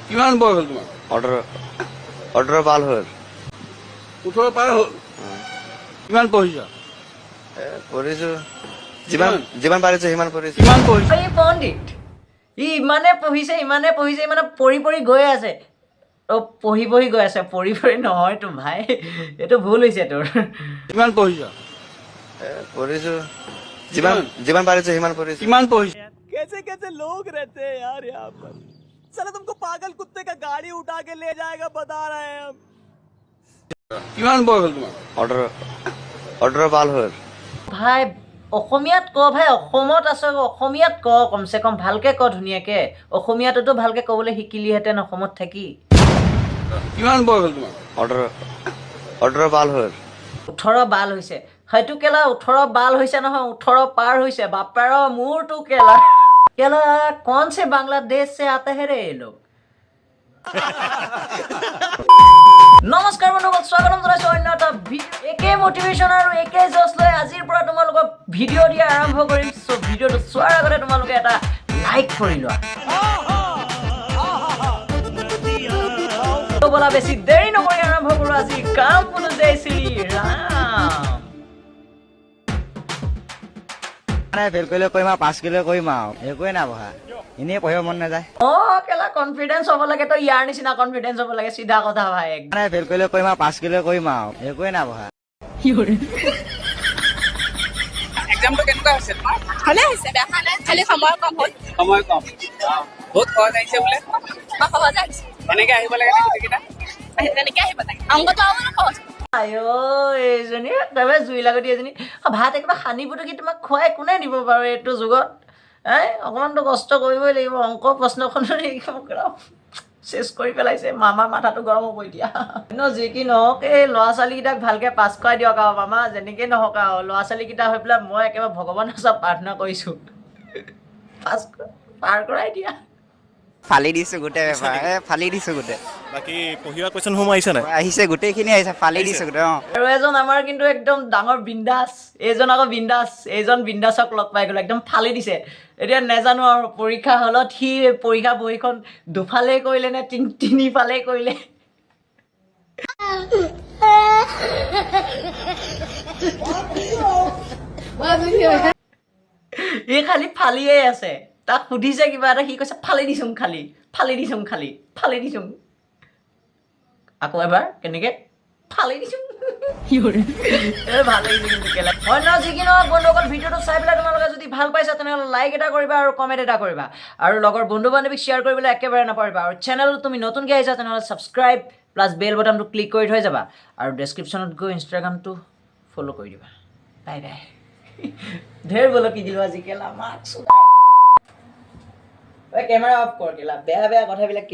কিমান বয়স হ'ল তোমাৰ? 18 পাৰ হ'ল। 18 পাৰ হ'ল। কিমান পঢ়িছা? পঢ়িছো যিমান পাৰিছো সিমান পঢ়িছো। কিমান পঢ়িছা? এই পণ্ডিত ই ইমানে পঢ়িছে ইমানে পঢ়ি গৈ আছে পঢ়ি গৈ আছে পঢ়ি নহয়তো ভাই এইটো ভুল হৈছে তোৰ কিমান পঢ়িছা? পঢ়িছো যিমান পাৰিছো সিমান পঢ়িছো। কিমান পঢ়িছা? कैसे कैसे लोग रहते हैं यार यहाँ पर। साला तुमको पागल कुत्ते का गाड़ी उठा के ले जाएगा बता रहे हैं हम। কিমান বয়স হ'ল তোমাৰ? 18 পাৰ হ'ল। ভাই অসমীয়াত ক ভাই অসমত আছ অসমীয়াত ক কমচে কম ভালকে ক ধুনীয়াকে অসমীয়াটোতো ভালকে ক'বলৈ শিকিলিহেঁতেন অসমত থাকি কিমান বয়স হ'ল তোমাৰ? 18 পাৰ হ'ল। 18 বাল হৈছে হয়তো কেলা 18 বাল হৈছে নহয় 18 পাৰ হৈছে বাপাৰ মোৰটো কেলা কেলা कौन से बांग्लादेश से आते हैं रे ये लोग নমস্কাৰ বন্ধুসকল স্বাগতম জনাইছোঁ অন্য এটা একে মটিভেশ্যন আৰু একে জছ লৈ আজিৰ পৰা তোমালোকক ভিডিঅ' দিয়া আৰম্ভ কৰিম চ' ভিডিঅ'টো চোৱাৰ আগতে তোমালোকে এটা লাইক কৰি লোৱা বলা বেছি দেৰি নকৰি আৰম্ভ কৰোঁ আজি কাম কোনো জয় শ্ৰী ৰাম ফেল কৰিলে কৰিম আৰু পাছ কৰিলে কৰিম আৰু একোৱে নাই পঢ়া এনেই পঢ়িব মন নাযায় কেলা কনফিডেন্স হ'ব লাগে তো ইয়াৰ নিচিনা কনফিডেন্স হ'ব লাগে চিধা কথা ভাই ফেল কৰিলে কৰিম আৰু পাছ কৰিলে কৰিম আৰু একোৱে নাই পঢ়া এক্সামটো কেনেকুৱা হৈছে তোমাৰ? ভালে হৈছে বেয়া হোৱা নাই খালি সময় কম হ'ল সময় কম বহুত সহজ আহিছে বোলে সহজ আহিছে এনেকে আহিব লাগে নে গোটেইকেইটা? তেনেকে আহিব লাগে অংকটো আৰু অলপ সহজ আইঅ এইজনী একেবাৰে জুই লাগতি এজনী ভাত একেবাৰে সানি পুটুকি তোমাক খুৱাই কোনে দিব বাৰু এইটো যুগত অকণমানতো কষ্ট কৰিবই লাগিব অংক প্ৰশ্নখনৰ চেছ কৰি পেলাইছে মামাৰ মাথাটো গৰম হ'ব এতিয়া যি কি নহওক এই ল'ৰা ছোৱালীকেইটাক ভালকৈ পাছ কৰাই দিয়ক আৰু মামা যেনেকৈ নহওক আৰু ল'ৰা ছোৱালীকেইটা হৈ পেলাই মই একেবাৰে ভগৱানৰ ওচৰত প্ৰাৰ্থনা কৰিছোঁ পাৰ কৰাই দিয়া ফালি দিছো গোটেই ফালি দিছো গোটেই বাকি পঢ়িওৱা কুৱেশ্যন সমূহ আহিছে নাই? আহিছে গোটেইখিনি আহিছে ফালি দিছো গোটেই আৰু এজন আমাৰ কিন্তু একদম ডাঙৰ বিন্দাস এইজন আকৌ এইজন বিন্দাসক লগ পাই গ'ল একদম ফালি দিছে এতিয়া নেজানো আৰু পৰীক্ষা হলত সি পৰীক্ষা বহীখন দুফালে কৰিলে নে তিনিফালে কৰিলে ই খালি ফালিয়ে আছে তাক সুধিছে কিবা এটা সি কৈছে ফালি দিছোং আকৌ এবাৰ কেনেকে ফালি দিছো ভাল লাগিছে কিন্তু কেলা অন্য যি কি নহওক বন্ধুসকল ভিডিঅ'টো চাই পেলাই তোমালোকে যদি ভাল পাইছা তেনেহ'লে লাইক এটা কৰিবা আৰু কমেণ্ট এটা কৰিবা আৰু লগৰ বন্ধু বান্ধৱীক শ্বেয়াৰ কৰিবলৈ একেবাৰে নাপাহৰিবা আৰু চেনেলটো তুমি নতুনকৈ আহিছা তেনেহ'লে ছাবস্ক্ৰাইব প্লাছ বেল বটনটো ক্লিক কৰি থৈ যাবা আৰু ডেছক্ৰিপশ্যনত গৈ ইনষ্টাগ্ৰামটো ফ'ল' কৰি দিবা বাই বাই ঢেৰ বলকি দিলোঁ আজি কেলা মাৰ্কছ কেমেৰা অফ কৰ কেলা বেয়া কথাবিলাক